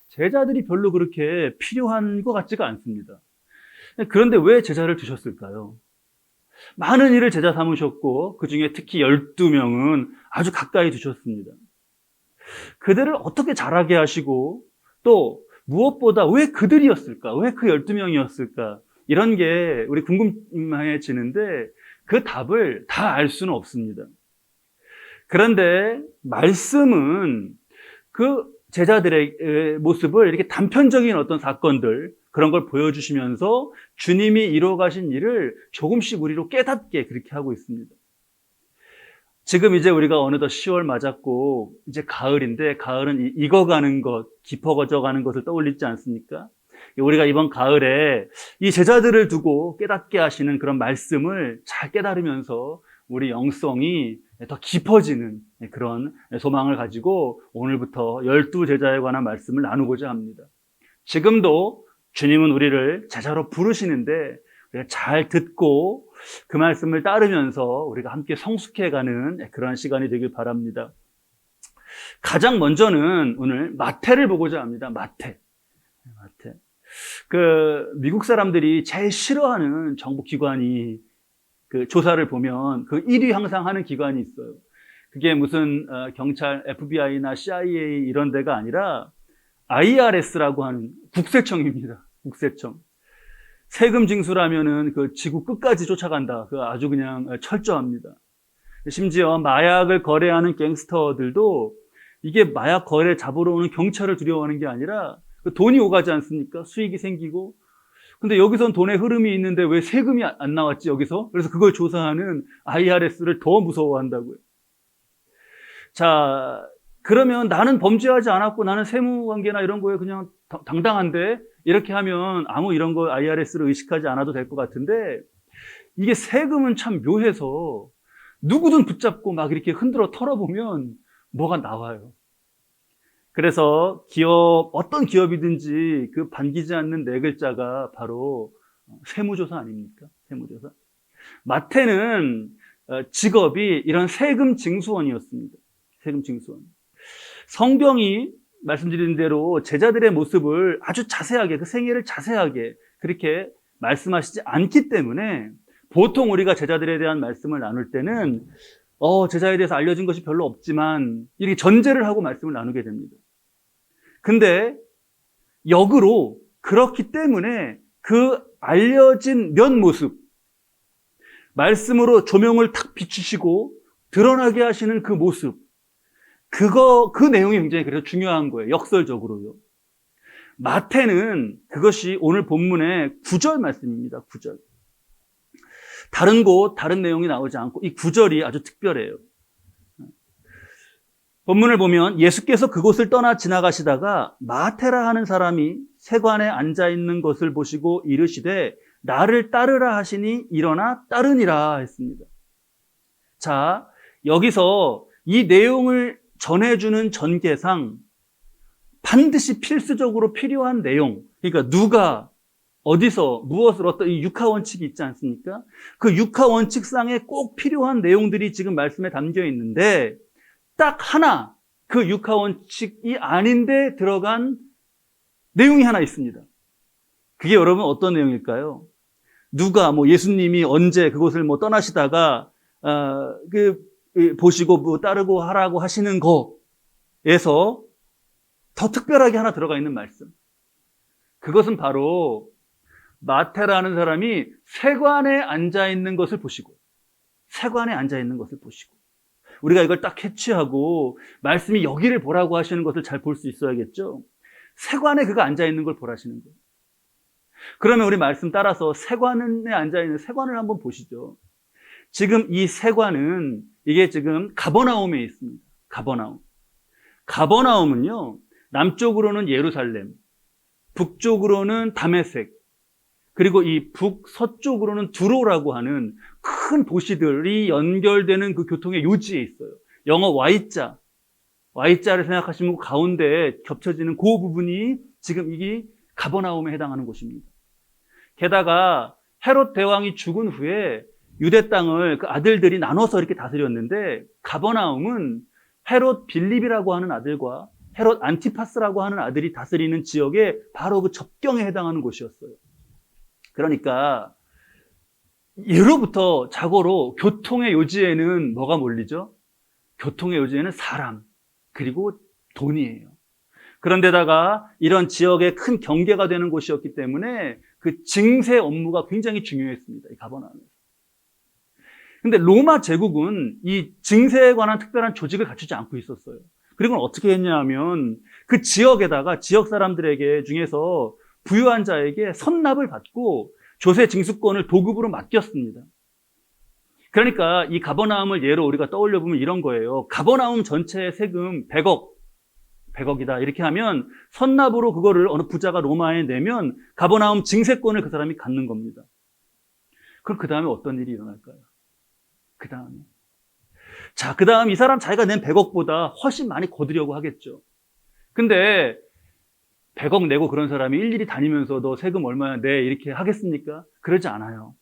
제자들이 별로 그렇게 필요한 것 같지가 않습니다. 그런데 왜 제자를 두셨을까요? 많은 일을 제자 삼으셨고 그 중에 특히 12명은 아주 가까이 두셨습니다. 그들을 어떻게 자라게 하시고 또 무엇보다 왜 그들이었을까? 왜 그 12명이었을까? 이런 게 우리 궁금해지는데 그 답을 다 알 수는 없습니다. 그런데 말씀은 그 제자들의 모습을 이렇게 단편적인 어떤 사건들, 그런 걸 보여주시면서 주님이 이루어 가신 일을 조금씩 우리로 깨닫게 그렇게 하고 있습니다. 지금 이제 우리가 어느덧 10월 맞았고 이제 가을인데, 가을은 익어가는 것, 깊어져가는 것을 떠올리지 않습니까? 우리가 이번 가을에 이 제자들을 두고 깨닫게 하시는 그런 말씀을 잘 깨달으면서 우리 영성이 더 깊어지는 그런 소망을 가지고 오늘부터 12제자에 관한 말씀을 나누고자 합니다. 지금도 주님은 우리를 제자로 부르시는데 우리가 잘 듣고 그 말씀을 따르면서 우리가 함께 성숙해가는 그런 시간이 되길 바랍니다. 가장 먼저는 오늘 마태를 보고자 합니다. 마태. 미국 사람들이 제일 싫어하는 정보기관이 그 조사를 보면 그 1위 항상 하는 기관이 있어요. 그게 무슨 경찰, FBI나 CIA 이런 데가 아니라 IRS라고 하는 국세청입니다. 국세청. 세금 징수라면은 그 지구 끝까지 쫓아간다. 그 아주 그냥 철저합니다. 심지어 마약을 거래하는 갱스터들도 이게 마약 거래 잡으러 오는 경찰을 두려워하는 게 아니라 돈이 오가지 않습니까? 수익이 생기고. 근데 여기선 돈의 흐름이 있는데 왜 세금이 안 나왔지, 여기서? 그래서 그걸 조사하는 IRS를 더 무서워한다고요. 자, 그러면 나는 범죄하지 않았고 나는 세무관계나 이런 거에 그냥 당당한데, 이렇게 하면 아무 이런 거 IRS를 의식하지 않아도 될 것 같은데, 이게 세금은 참 묘해서 누구든 붙잡고 막 이렇게 흔들어 털어보면 뭐가 나와요. 그래서 어떤 기업이든지 그 반기지 않는 네 글자가 바로 세무조사 아닙니까? 세무조사. 마태는 직업이 이런 세금 징수원이었습니다. 세금 징수원. 성경이 말씀드린 대로 제자들의 모습을 아주 자세하게, 그 생애를 자세하게 그렇게 말씀하시지 않기 때문에 보통 우리가 제자들에 대한 말씀을 나눌 때는 제자에 대해서 알려진 것이 별로 없지만 이렇게 전제를 하고 말씀을 나누게 됩니다. 근데 역으로 그렇기 때문에 그 알려진 면 모습, 말씀으로 조명을 탁 비추시고 드러나게 하시는 그 모습, 그 내용이 굉장히 그래서 중요한 거예요. 역설적으로요. 마태는 그것이 오늘 본문의 9절 말씀입니다. 9절. 다른 내용이 나오지 않고 이 9절이 아주 특별해요. 본문을 보면 예수께서 그곳을 떠나 지나가시다가 마테라 하는 사람이 세관에 앉아있는 것을 보시고 이르시되 나를 따르라 하시니 일어나 따르니라 했습니다. 자, 여기서 이 내용을 전해주는 전개상 반드시 필수적으로 필요한 내용, 그러니까 누가 어디서 무엇을 어떤 이 육하원칙이 있지 않습니까? 그 육하원칙상에 꼭 필요한 내용들이 지금 말씀에 담겨 있는데 딱 하나, 그 육하원칙이 아닌데 들어간 내용이 하나 있습니다. 그게 여러분 어떤 내용일까요? 누가 예수님이 언제 그곳을 떠나시다가 보시고 따르고 하라고 하시는 거에서 더 특별하게 하나 들어가 있는 말씀. 그것은 바로 마태라는 사람이 세관에 앉아 있는 것을 보시고, 세관에 앉아 있는 것을 보시고, 우리가 이걸 딱 캐치하고 말씀이 여기를 보라고 하시는 것을 잘 볼 수 있어야겠죠. 세관에 그가 앉아 있는 걸 보라시는 거예요. 그러면 우리 말씀 따라서 세관에 앉아 있는 세관을 한번 보시죠. 지금 이 세관은 이게 지금 가버나움에 있습니다. 가버나움은요, 남쪽으로는 예루살렘, 북쪽으로는 다메섹, 그리고 이 북서쪽으로는 두로라고 하는 큰 도시들이 연결되는 그 교통의 요지에 있어요. 영어 Y자를 생각하시면 가운데 겹쳐지는 그 부분이 지금 이게 가버나움에 해당하는 곳입니다. 게다가 헤롯 대왕이 죽은 후에 유대 땅을 그 아들들이 나눠서 이렇게 다스렸는데 가버나움은 헤롯 빌립이라고 하는 아들과 헤롯 안티파스라고 하는 아들이 다스리는 지역에 바로 그 접경에 해당하는 곳이었어요. 그러니까 예로부터 자고로 교통의 요지에는 뭐가 몰리죠? 교통의 요지에는 사람 그리고 돈이에요. 그런데다가 이런 지역에 큰 경계가 되는 곳이었기 때문에 그 증세 업무가 굉장히 중요했습니다. 이 가버나움에서. 근데 로마 제국은 이 증세에 관한 특별한 조직을 갖추지 않고 있었어요. 그리고 어떻게 했냐면 그 지역에다가 지역 사람들에게 중에서 부유한 자에게 선납을 받고 조세 징수권을 도급으로 맡겼습니다. 그러니까 이 가버나움을 예로 우리가 떠올려 보면 이런 거예요. 가버나움 전체의 세금 100억이다. 이렇게 하면 선납으로 그거를 어느 부자가 로마에 내면 가버나움 징세권을 그 사람이 갖는 겁니다. 그럼 그 다음에 어떤 일이 일어날까요? 그 다음 이 사람 자기가 낸 100억보다 훨씬 많이 거두려고 하겠죠. 근데 100억 내고 그런 사람이 일일이 다니면서 너 세금 얼마나 내 이렇게 하겠습니까? 그러지 않아요.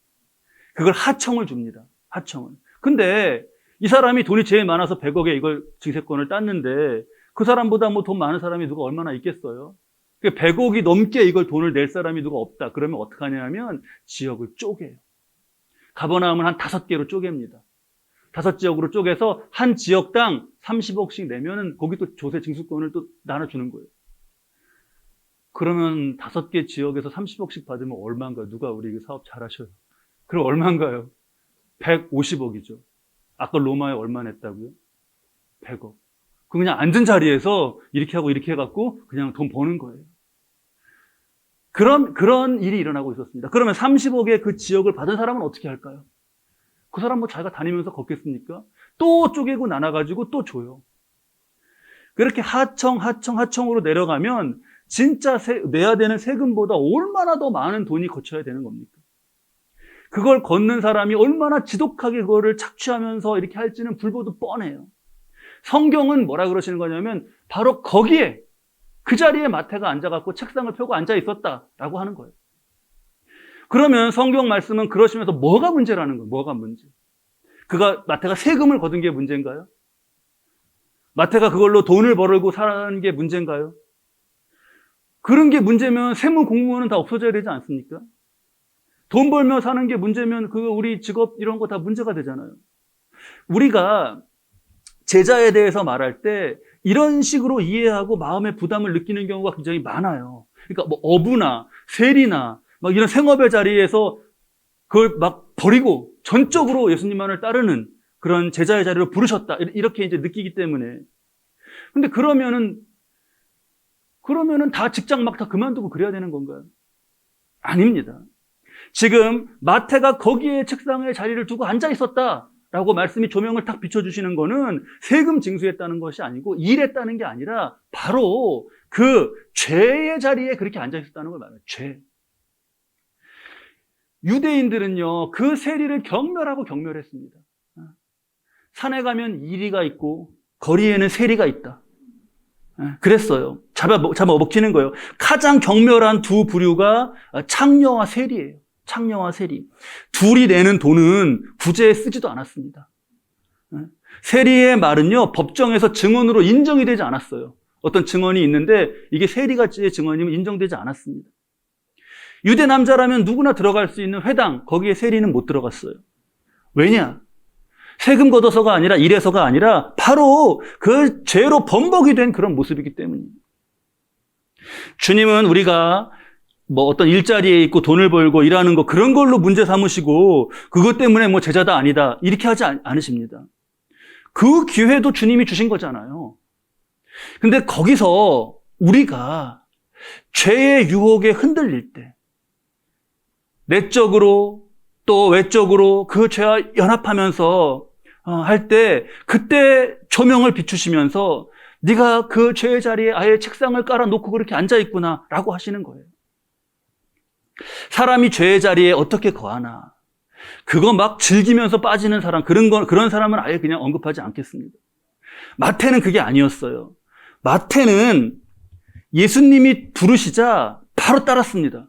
그걸 하청을 줍니다. 하청을. 근데 이 사람이 돈이 제일 많아서 100억에 이걸 징세권을 땄는데 그 사람보다 뭐 돈 많은 사람이 누가 얼마나 있겠어요? 100억이 넘게 이걸 돈을 낼 사람이 누가 없다. 그러면 어떻게 하냐면 지역을 쪼개요. 가버나움을 한 5개로 쪼갭니다. 5지역으로 쪼개서 한 지역당 30억씩 내면은 거기 또 조세 징수권을 또 나눠주는 거예요. 그러면 5개 지역에서 30억씩 받으면 얼마인가요? 누가 우리 이거 사업 잘하셔요? 그럼 얼마인가요? 150억이죠. 아까 로마에 얼마 냈다고요? 100억. 그냥 앉은 자리에서 이렇게 하고 이렇게 해갖고 그냥 돈 버는 거예요. 그런 일이 일어나고 있었습니다. 그러면 30억의 그 지역을 받은 사람은 어떻게 할까요? 그 사람 뭐 자기가 다니면서 걷겠습니까? 또 쪼개고 나눠가지고 또 줘요. 그렇게 하청으로 내려가면 진짜 내야 되는 세금보다 얼마나 더 많은 돈이 거쳐야 되는 겁니까? 그걸 걷는 사람이 얼마나 지독하게 그거를 착취하면서 이렇게 할지는 불보듯 뻔해요. 성경은 뭐라 그러시는 거냐면 바로 거기에 그 자리에 마태가 앉아갖고 책상을 펴고 앉아 있었다라고 하는 거예요. 그러면 성경 말씀은 그러시면서 뭐가 문제라는 거예요? 뭐가 문제? 마태가 세금을 거둔 게 문제인가요? 마태가 그걸로 돈을 벌고 사는 게 문제인가요? 그런 게 문제면 세무 공무원은 다 없어져야 되지 않습니까? 돈 벌며 사는 게 문제면 우리 직업 이런 거 다 문제가 되잖아요. 우리가 제자에 대해서 말할 때 이런 식으로 이해하고 마음의 부담을 느끼는 경우가 굉장히 많아요. 그러니까 뭐 어부나 세리나 막 이런 생업의 자리에서 그걸 막 버리고 전적으로 예수님만을 따르는 그런 제자의 자리로 부르셨다. 이렇게 이제 느끼기 때문에. 근데 그러면은 다 직장 막 다 그만두고 그래야 되는 건가요? 아닙니다. 지금 마태가 거기에 책상에 자리를 두고 앉아 있었다라고 말씀이 조명을 딱 비춰주시는 거는 세금 징수했다는 것이 아니고 일했다는 게 아니라 바로 그 죄의 자리에 그렇게 앉아 있었다는 걸 말해요. 죄. 유대인들은요, 그 세리를 경멸하고 경멸했습니다. 산에 가면 이리가 있고 거리에는 세리가 있다. 그랬어요. 잡아 먹히는 거예요. 가장 경멸한 두 부류가 창녀와 세리예요. 창녀와 세리. 둘이 내는 돈은 구제에 쓰지도 않았습니다. 세리의 말은요, 법정에서 증언으로 인정이 되지 않았어요. 어떤 증언이 있는데 이게 세리가지의 증언이면 인정되지 않았습니다. 유대 남자라면 누구나 들어갈 수 있는 회당, 거기에 세리는 못 들어갔어요. 왜냐? 세금 걷어서가 아니라 일해서가 아니라 바로 그 죄로 범벅이 된 그런 모습이기 때문입니다. 주님은 우리가 뭐 어떤 일자리에 있고 돈을 벌고 일하는 거 그런 걸로 문제 삼으시고 그것 때문에 뭐 제자다 아니다 이렇게 하지 않으십니다. 그 기회도 주님이 주신 거잖아요. 근데 거기서 우리가 죄의 유혹에 흔들릴 때 내적으로 또 외적으로 그 죄와 연합하면서 할 때 그때 조명을 비추시면서 네가 그 죄의 자리에 아예 책상을 깔아놓고 그렇게 앉아있구나라고 하시는 거예요. 사람이 죄의 자리에 어떻게 거하나 그거 막 즐기면서 빠지는 사람 그런 사람은 아예 그냥 언급하지 않겠습니다. 마태는 그게 아니었어요. 마태는 예수님이 부르시자 바로 따랐습니다.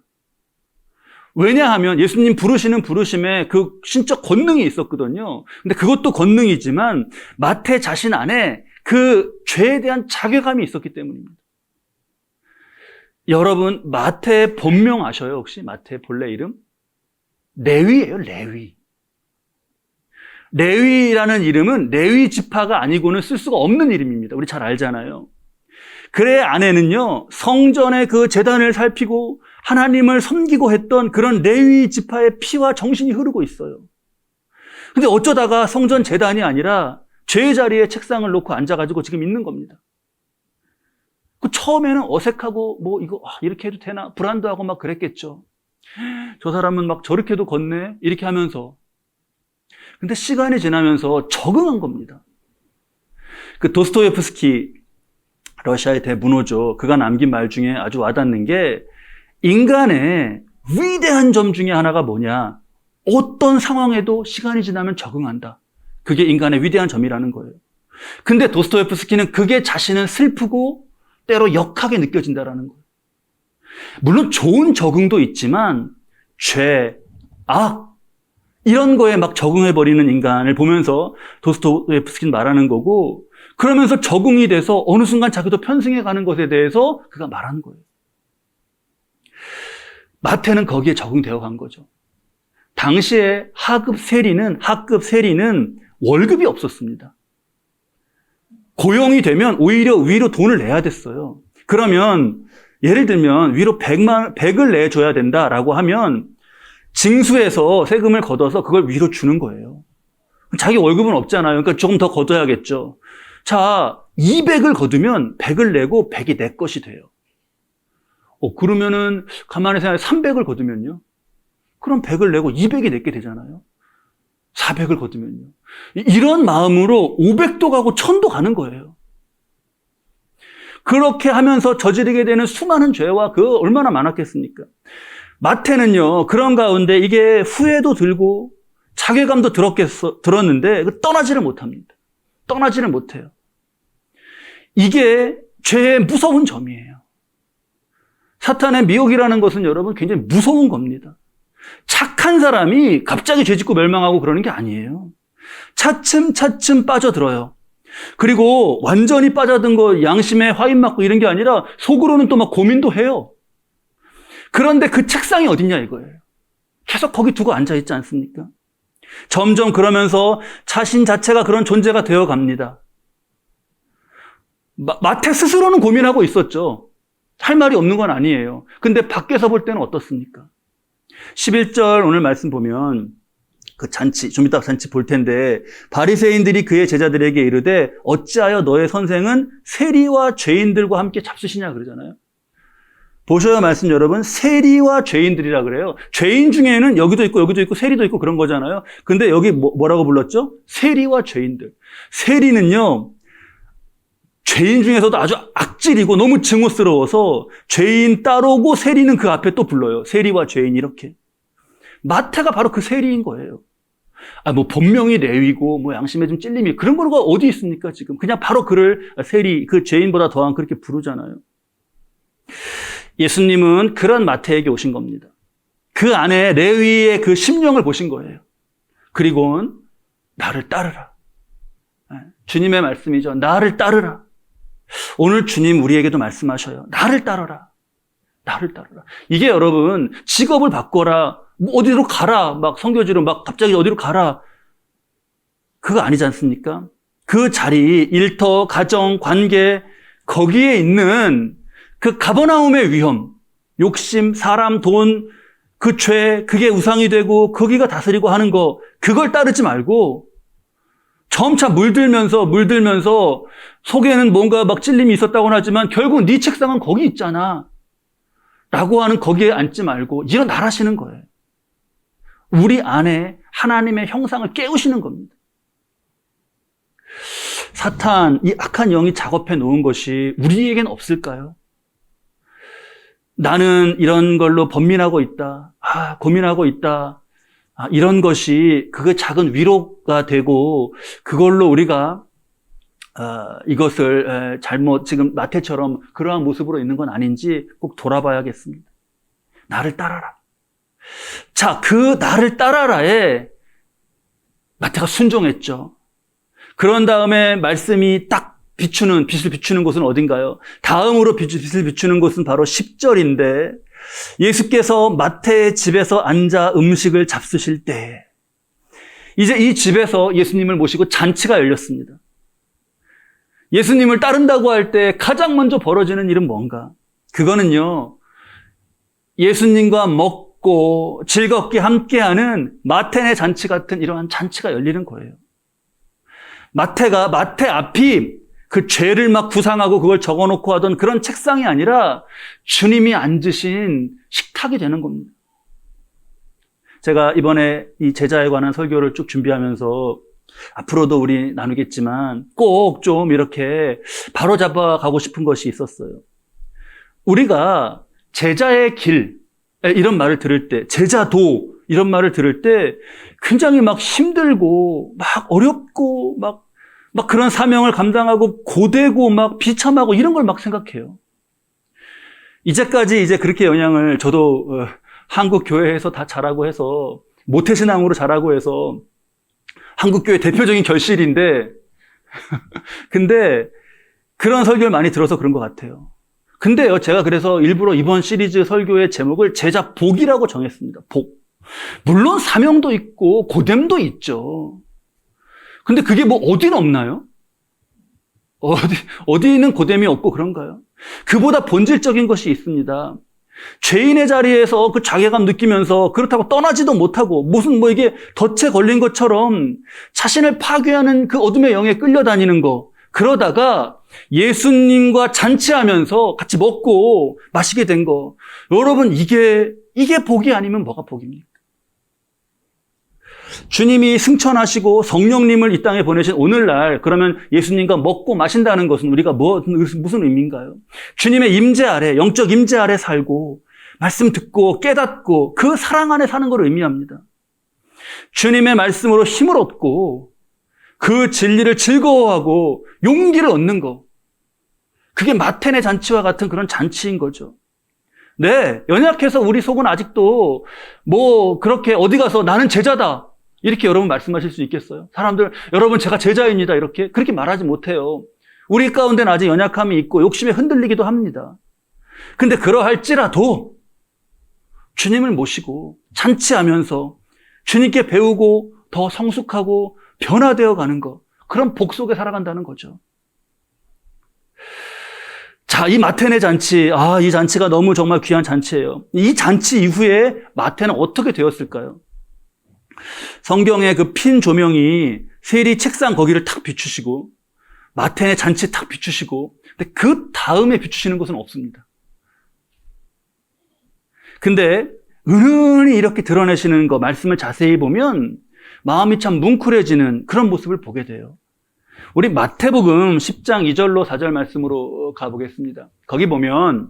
왜냐하면 예수님 부르시는 부르심에 그 신적 권능이 있었거든요. 근데 그것도 권능이지만 마태 자신 안에 그 죄에 대한 자괴감이 있었기 때문입니다. 여러분, 마태의 본명 아셔요? 혹시 마태의 본래 이름? 레위예요, 레위. 레위라는 이름은 레위 지파가 아니고는 쓸 수가 없는 이름입니다. 우리 잘 알잖아요. 그의 아내는요, 성전의 그 제단을 살피고 하나님을 섬기고 했던 그런 레위 지파의 피와 정신이 흐르고 있어요. 근데 어쩌다가 성전 제단이 아니라 죄의 자리에 책상을 놓고 앉아가지고 지금 있는 겁니다. 그 처음에는 어색하고 뭐 이거 이렇게 해도 되나 불안도 하고 막 그랬겠죠. 저 사람은 막 저렇게도 걷네 이렇게 하면서. 근데 시간이 지나면서 적응한 겁니다. 그 도스토옙스키, 러시아의 대문호죠. 그가 남긴 말 중에 아주 와닿는 게 인간의 위대한 점 중에 하나가 뭐냐? 어떤 상황에도 시간이 지나면 적응한다. 그게 인간의 위대한 점이라는 거예요. 근데 도스토옙스키는 그게 자신은 슬프고 때로 역하게 느껴진다라는 거예요. 물론 좋은 적응도 있지만 죄, 악 이런 거에 막 적응해버리는 인간을 보면서 도스토옙스키는 말하는 거고, 그러면서 적응이 돼서 어느 순간 자기도 편승해가는 것에 대해서 그가 말하는 거예요. 마태는 거기에 적응되어 간 거죠. 당시에 하급 세리는 월급이 없었습니다. 고용이 되면 오히려 위로 돈을 내야 됐어요. 그러면 예를 들면 위로 100을 내줘야 된다라고 하면 징수해서 세금을 걷어서 그걸 위로 주는 거예요. 자기 월급은 없잖아요. 그러니까 조금 더 걷어야겠죠. 자, 200을 거두면 100을 내고 100이 내 것이 돼요. 그러면은 가만히 생각해 300을 거두면요. 그럼 100을 내고 200이 내게 되잖아요. 400을 거두면요. 이런 마음으로 500도 가고 1000도 가는 거예요. 그렇게 하면서 저지르게 되는 수많은 죄와 그 얼마나 많았겠습니까? 마태는요, 그런 가운데 이게 후회도 들고 자괴감도 들었는데 떠나지를 못합니다. 떠나지를 못해요. 이게 죄의 무서운 점이에요. 사탄의 미혹이라는 것은 여러분 굉장히 무서운 겁니다. 착한 사람이 갑자기 죄짓고 멸망하고 그러는 게 아니에요. 차츰차츰 빠져들어요. 그리고 완전히 빠져든 거 양심에 화인 맞고 이런 게 아니라 속으로는 또 막 고민도 해요. 그런데 그 책상이 어딨냐 이거예요. 계속 거기 두고 앉아있지 않습니까? 점점 그러면서 자신 자체가 그런 존재가 되어 갑니다. 마태 스스로는 고민하고 있었죠. 할 말이 없는 건 아니에요. 근데 밖에서 볼 때는 어떻습니까? 11절 오늘 말씀 보면 그 잔치, 좀 이따 잔치 볼 텐데 바리새인들이 그의 제자들에게 이르되 어찌하여 너의 선생은 세리와 죄인들과 함께 잡수시냐 그러잖아요. 보셔야 말씀 여러분, 세리와 죄인들이라 그래요. 죄인 중에는 여기도 있고 세리도 있고 그런 거잖아요. 근데 여기 뭐라고 불렀죠? 세리와 죄인들. 세리는요, 죄인 중에서도 아주 악질이고 너무 증오스러워서 죄인 따로고 세리는 그 앞에 또 불러요. 세리와 죄인 이렇게. 마태가 바로 그 세리인 거예요. 본명이 레위고 양심에 좀 찔림이 그런 거가 어디 있습니까 지금? 그냥 바로 그를 세리, 그 죄인보다 더한 그렇게 부르잖아요. 예수님은 그런 마태에게 오신 겁니다. 그 안에 레위의 그 심령을 보신 거예요. 그리고는 나를 따르라. 주님의 말씀이죠. 나를 따르라. 오늘 주님 우리에게도 말씀하셔요. 나를 따르라. 나를 따르라. 이게 여러분 직업을 바꿔라. 어디로 가라. 막 선교지로 막 갑자기 어디로 가라. 그거 아니지 않습니까? 그 자리, 일터, 가정, 관계 거기에 있는 그 가버나움의 위험, 욕심, 사람, 돈, 그 죄, 그게 우상이 되고 거기가 다스리고 하는 거 그걸 따르지 말고 점차 물들면서 속에는 뭔가 막 찔림이 있었다고는 하지만 결국 네 책상은 거기 있잖아 라고 하는 거기에 앉지 말고 일어나라시는 거예요. 우리 안에 하나님의 형상을 깨우시는 겁니다. 사탄, 이 악한 영이 작업해 놓은 것이 우리에겐 없을까요? 나는 이런 걸로 번민하고 있다. 고민하고 있다. 이런 것이 그거 작은 위로가 되고 그걸로 우리가 이것을 잘못 지금 마태처럼 그러한 모습으로 있는 건 아닌지 꼭 돌아봐야겠습니다. 나를 따라라. 자, 그 나를 따라라에 마태가 순종했죠. 그런 다음에 말씀이 딱 빛을 비추는 곳은 어딘가요? 다음으로 빛을 비추는 곳은 바로 10절인데 예수께서 마태의 집에서 앉아 음식을 잡수실 때 이제 이 집에서 예수님을 모시고 잔치가 열렸습니다. 예수님을 따른다고 할 때 가장 먼저 벌어지는 일은 뭔가? 그거는요, 예수님과 먹고 즐겁게 함께하는 마태네 잔치 같은 이러한 잔치가 열리는 거예요. 마태 앞이 그 죄를 막 구상하고 그걸 적어놓고 하던 그런 책상이 아니라 주님이 앉으신 식탁이 되는 겁니다. 제가 이번에 이 제자에 관한 설교를 쭉 준비하면서 앞으로도 우리 나누겠지만 꼭 좀 이렇게 바로잡아 가고 싶은 것이 있었어요. 우리가 제자의 길, 이런 말을 들을 때, 제자도 이런 말을 들을 때 굉장히 막 힘들고 막 어렵고 막 그런 사명을 감당하고 고되고 막 비참하고 이런 걸 막 생각해요. 이제까지 그렇게 영향을 저도 한국 교회에서 다 자라고 해서 모태신앙으로 자라고 해서 한국 교회 대표적인 결실인데 근데 그런 설교를 많이 들어서 그런 것 같아요. 근데요, 제가 그래서 일부러 이번 시리즈 설교의 제목을 제자 복이라고 정했습니다. 복. 물론 사명도 있고 고됨도 있죠. 근데 그게 뭐 어디는 없나요? 어디는 고됨이 없고 그런가요? 그보다 본질적인 것이 있습니다. 죄인의 자리에서 그 자괴감 느끼면서 그렇다고 떠나지도 못하고 무슨 이게 덫에 걸린 것처럼 자신을 파괴하는 그 어둠의 영에 끌려다니는 거. 그러다가 예수님과 잔치하면서 같이 먹고 마시게 된 거. 여러분, 이게 복이 아니면 뭐가 복입니까? 주님이 승천하시고 성령님을 이 땅에 보내신 오늘날 그러면 예수님과 먹고 마신다는 것은 우리가 무슨 의미인가요? 주님의 임재 아래, 영적 임재 아래 살고 말씀 듣고 깨닫고 그 사랑 안에 사는 걸 의미합니다. 주님의 말씀으로 힘을 얻고 그 진리를 즐거워하고 용기를 얻는 거. 그게 마태네 잔치와 같은 그런 잔치인 거죠. 네, 연약해서 우리 속은 아직도 그렇게 어디 가서 나는 제자다. 이렇게 여러분 말씀하실 수 있겠어요? 사람들, 여러분 제가 제자입니다. 그렇게 말하지 못해요. 우리 가운데는 아직 연약함이 있고 욕심에 흔들리기도 합니다. 근데 그러할지라도 주님을 모시고 잔치하면서 주님께 배우고 더 성숙하고 변화되어 가는 것, 그런 복 속에 살아간다는 거죠. 자, 이 마태네 잔치, 이 잔치가 너무 정말 귀한 잔치예요. 이 잔치 이후에 마태는 어떻게 되었을까요? 성경의 그 핀 조명이 세리 책상 거기를 탁 비추시고 마태네 잔치 탁 비추시고 근데 그 다음에 비추시는 것은 없습니다. 근데 은은히 이렇게 드러내시는 거 말씀을 자세히 보면 마음이 참 뭉클해지는 그런 모습을 보게 돼요. 우리 마태복음 10장 2절로 4절 말씀으로 가보겠습니다. 거기 보면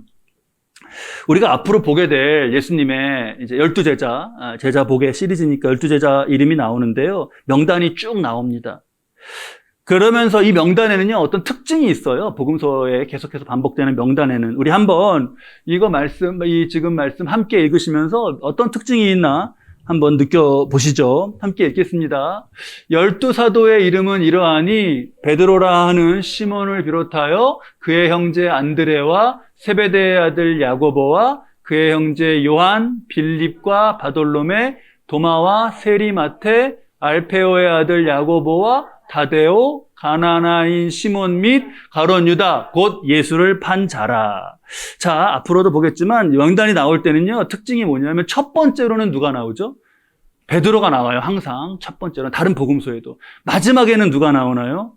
우리가 앞으로 보게 될 예수님의 이제 12제자, 제자 복의 시리즈니까 12제자 이름이 나오는데요. 명단이 쭉 나옵니다. 그러면서 이 명단에는요, 어떤 특징이 있어요. 복음서에 계속해서 반복되는 명단에는. 우리 한번 지금 말씀 함께 읽으시면서 어떤 특징이 있나 한번 느껴보시죠. 함께 읽겠습니다. 12사도의 이름은 이러하니 베드로라 하는 시몬을 비롯하여 그의 형제 안드레와 세베대의 아들 야고보와 그의 형제 요한, 빌립과 바돌로메, 도마와 세리마테, 알페오의 아들 야고보와 다데오, 가나나인 시몬 및 가룟 유다, 곧 예수를 판 자라. 자, 앞으로도 보겠지만 명단이 나올 때는요, 특징이 뭐냐면 첫 번째로는 누가 나오죠? 베드로가 나와요. 항상 첫 번째로는 다른 복음서에도. 마지막에는 누가 나오나요?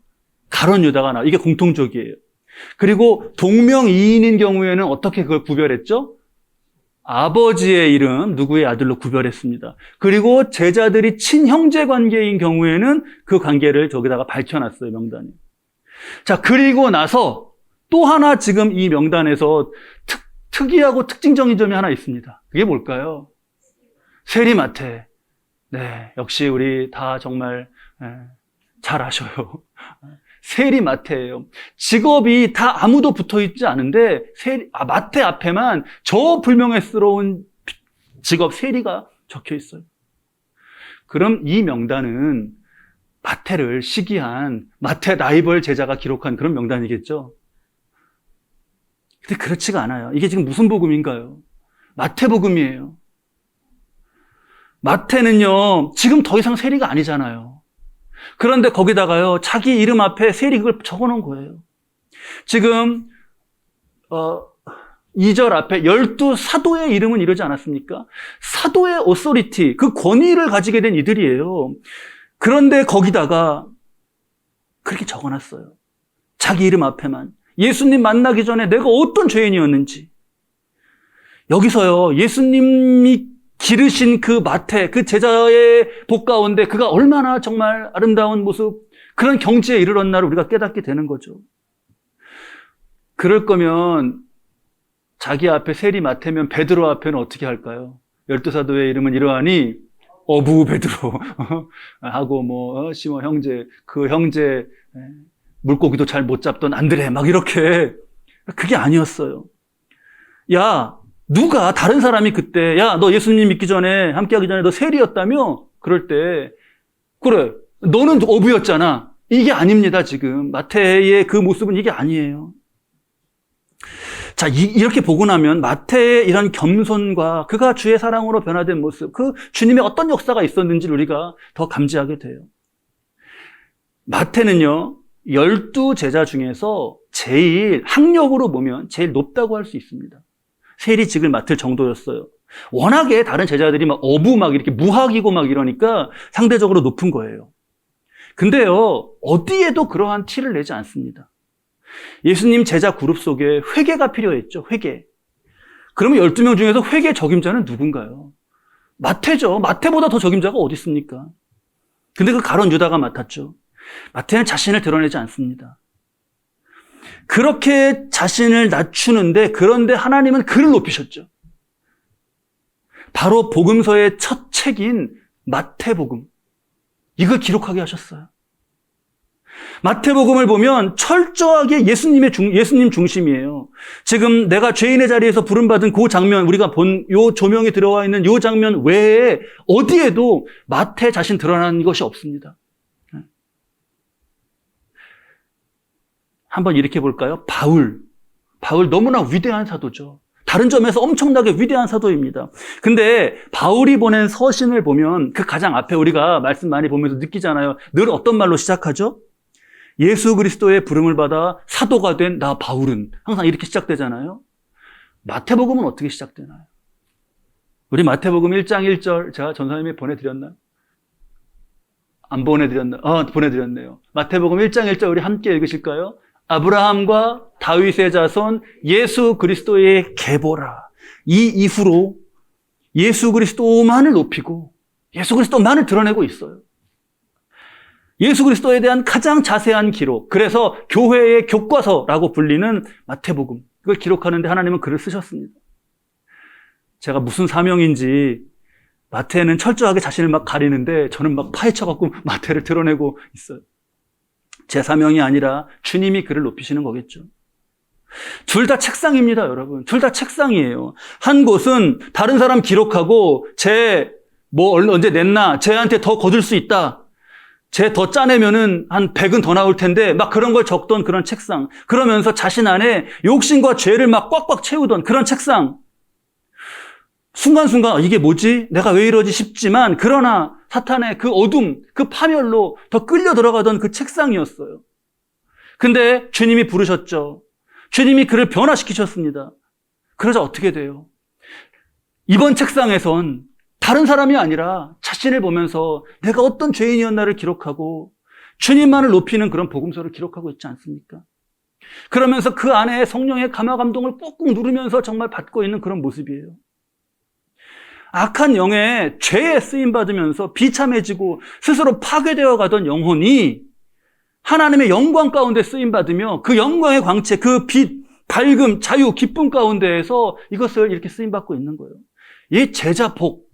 가룟 유다가 나와요. 이게 공통적이에요. 그리고 동명이인인 경우에는 어떻게 그걸 구별했죠? 아버지의 이름, 누구의 아들로 구별했습니다. 그리고 제자들이 친형제 관계인 경우에는 그 관계를 저기다가 밝혀놨어요, 명단에. 자, 그리고 나서 또 하나 지금 이 명단에서 특이하고 특징적인 점이 하나 있습니다. 그게 뭘까요? 세리마테. 네, 역시 우리 다 정말 잘 아셔요. 세리마테예요. 직업이 다 아무도 붙어있지 않은데 마테 앞에만 저 불명예스러운 직업 세리가 적혀 있어요. 그럼 이 명단은 마태를 시기한 마태 라이벌 제자가 기록한 그런 명단이겠죠? 근데 그렇지가 않아요. 이게 지금 무슨 복음인가요? 마태복음이에요. 마태는요, 지금 더 이상 세리가 아니잖아요. 그런데 거기다가요, 자기 이름 앞에 세리 그걸 적어 놓은 거예요. 지금 2절 앞에 12사도의 이름은 이러지 않았습니까? 사도의 오소리티, 그 권위를 가지게 된 이들이에요. 그런데 거기다가 그렇게 적어놨어요. 자기 이름 앞에만. 예수님 만나기 전에 내가 어떤 죄인이었는지. 여기서요, 예수님이 기르신 그 마태, 그 제자의 복 가운데 그가 얼마나 정말 아름다운 모습, 그런 경지에 이르렀나를 우리가 깨닫게 되는 거죠. 그럴 거면 자기 앞에 세리 마태면 베드로 앞에는 어떻게 할까요? 12사도의 이름은 이러하니 어부 베드로 하고 시몬 형제, 그 형제 물고기도 잘 못 잡던 안드레 막 이렇게. 그게 아니었어요. 야, 누가 다른 사람이 그때 야, 너 예수님 믿기 전에 함께하기 전에 너 세리였다며? 그럴 때 그래, 너는 어부였잖아. 이게 아닙니다. 지금 마태의 그 모습은 이게 아니에요. 자, 이렇게 보고 나면 마태의 이런 겸손과 그가 주의 사랑으로 변화된 모습, 그 주님의 어떤 역사가 있었는지를 우리가 더 감지하게 돼요. 마태는요, 12제자 중에서 제일 학력으로 보면 제일 높다고 할 수 있습니다. 세리직을 맡을 정도였어요. 워낙에 다른 제자들이 막 어부 막 이렇게 무학이고 막 이러니까 상대적으로 높은 거예요. 근데요, 어디에도 그러한 티를 내지 않습니다. 예수님 제자 그룹 속에 회개가 필요했죠. 회개. 그러면 12명 중에서 회개 적임자는 누군가요? 마태죠. 마태보다 더 적임자가 어디 있습니까? 근데 그 가론 유다가 맡았죠. 마태는 자신을 드러내지 않습니다. 그렇게 자신을 낮추는데, 그런데 하나님은 그를 높이셨죠. 바로 복음서의 첫 책인 마태복음, 이걸 기록하게 하셨어요. 마태복음을 보면 철저하게 예수님 중심이에요. 지금 내가 죄인의 자리에서 부름받은 그 장면, 우리가 본 요 조명이 들어와 있는 요 장면 외에 어디에도 마태 자신 드러나는 것이 없습니다. 한번 이렇게 볼까요? 바울 너무나 위대한 사도죠. 다른 점에서 엄청나게 위대한 사도입니다. 근데 바울이 보낸 서신을 보면 그 가장 앞에 우리가 말씀 많이 보면서 느끼잖아요. 늘 어떤 말로 시작하죠? 예수 그리스도의 부름을 받아 사도가 된 나 바울은, 항상 이렇게 시작되잖아요. 마태복음은 어떻게 시작되나요? 우리 마태복음 1장 1절 제가 전사님이 보내드렸나요? 안 보내드렸나요? 보내드렸네요. 마태복음 1장 1절 우리 함께 읽으실까요? 아브라함과 다윗의 자손 예수 그리스도의 계보라. 이 이후로 예수 그리스도만을 높이고 예수 그리스도만을 드러내고 있어요. 예수 그리스도에 대한 가장 자세한 기록, 그래서 교회의 교과서라고 불리는 마태복음, 이걸 기록하는데 하나님은 글을 쓰셨습니다. 제가 무슨 사명인지 마태는 철저하게 자신을 막 가리는데 저는 막 파헤쳐갖고 마태를 드러내고 있어요. 제 사명이 아니라 주님이 그를 높이시는 거겠죠. 둘 다 책상입니다, 여러분. 둘 다 책상이에요. 한 곳은 다른 사람 기록하고 언제 냈나, 쟤한테 더 거둘 수 있다. 쟤 더 짜내면은 한 100은 더 나올 텐데 막 그런 걸 적던 그런 책상. 그러면서 자신 안에 욕심과 죄를 막 꽉꽉 채우던 그런 책상. 순간순간 이게 뭐지? 내가 왜 이러지 싶지만 그러나 사탄의 그 어둠, 그 파멸로 더 끌려 들어가던 그 책상이었어요. 근데 주님이 부르셨죠. 주님이 그를 변화시키셨습니다. 그러자 어떻게 돼요? 이번 책상에선 다른 사람이 아니라 자신을 보면서 내가 어떤 죄인이었나를 기록하고 주님만을 높이는 그런 복음서를 기록하고 있지 않습니까? 그러면서 그 안에 성령의 감화 감동을 꾹꾹 누르면서 정말 받고 있는 그런 모습이에요. 악한 영의 죄에 쓰임받으면서 비참해지고 스스로 파괴되어 가던 영혼이 하나님의 영광 가운데 쓰임받으며 그 영광의 광채, 그 빛, 밝음, 자유, 기쁨 가운데에서 이것을 이렇게 쓰임받고 있는 거예요. 이 제자복,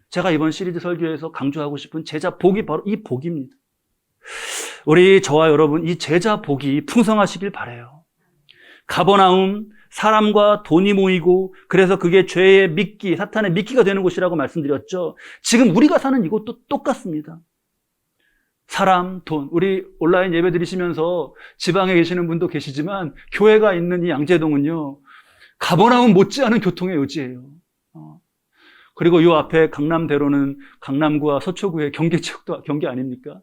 제가 이번 시리즈 설교에서 강조하고 싶은 제자복이 바로 이 복입니다. 우리 저와 여러분 이 제자복이 풍성하시길 바라요. 가버나움, 사람과 돈이 모이고 그래서 그게 죄의 미끼, 사탄의 미끼가 되는 곳이라고 말씀드렸죠. 지금 우리가 사는 이곳도 똑같습니다. 사람, 돈. 우리 온라인 예배 드리시면서 지방에 계시는 분도 계시지만 교회가 있는 이 양재동은요, 가버나움 못지않은 교통의 요지예요. 그리고 요 앞에 강남대로는 강남구와 서초구의 경계지역도 경계 아닙니까?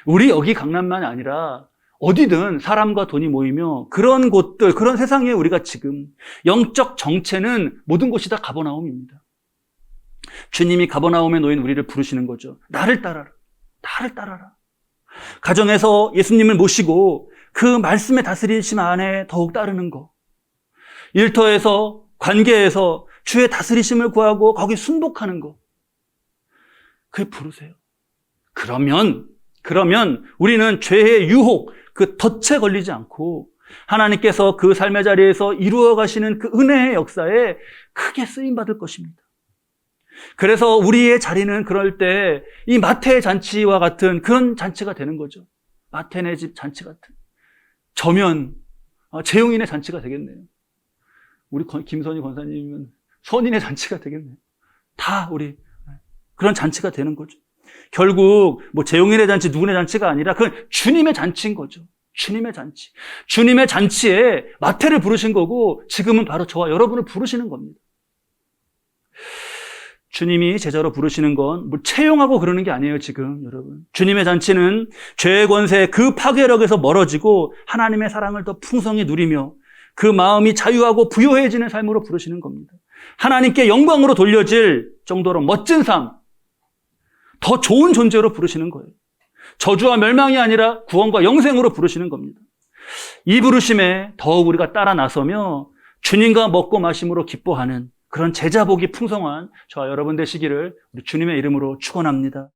우리 여기 강남만 아니라 어디든 사람과 돈이 모이며 그런 곳들, 그런 세상에 우리가 지금 영적 정체는 모든 곳이 다 가버나움입니다. 주님이 가버나움에 놓인 우리를 부르시는 거죠. 나를 따라라. 나를 따라라. 가정에서 예수님을 모시고 그 말씀의 다스리심 안에 더욱 따르는 거. 일터에서, 관계에서 주의 다스리심을 구하고 거기 순복하는 거. 그게 부르세요. 그러면 우리는 죄의 유혹, 그 덫에 걸리지 않고 하나님께서 그 삶의 자리에서 이루어 가시는 그 은혜의 역사에 크게 쓰임받을 것입니다. 그래서 우리의 자리는 그럴 때 이 마태의 잔치와 같은 그런 잔치가 되는 거죠. 마태네 집 잔치 같은. 저면 재용인의 잔치가 되겠네요. 우리 김선희 권사님은 선인의 잔치가 되겠네요. 다 우리 그런 잔치가 되는 거죠. 결국 뭐 재용인의 잔치, 누구의 잔치가 아니라 그건 주님의 잔치인 거죠. 주님의 잔치. 주님의 잔치에 마태를 부르신 거고 지금은 바로 저와 여러분을 부르시는 겁니다. 주님이 제자로 부르시는 건 뭐 채용하고 그러는 게 아니에요, 지금 여러분. 주님의 잔치는 죄의 권세 그 파괴력에서 멀어지고 하나님의 사랑을 더 풍성히 누리며 그 마음이 자유하고 부요해지는 삶으로 부르시는 겁니다. 하나님께 영광으로 돌려질 정도로 멋진 삶, 더 좋은 존재로 부르시는 거예요. 저주와 멸망이 아니라 구원과 영생으로 부르시는 겁니다. 이 부르심에 더욱 우리가 따라 나서며 주님과 먹고 마심으로 기뻐하는 그런 제자복이 풍성한 저와 여러분 되시기를 우리 주님의 이름으로 축원합니다.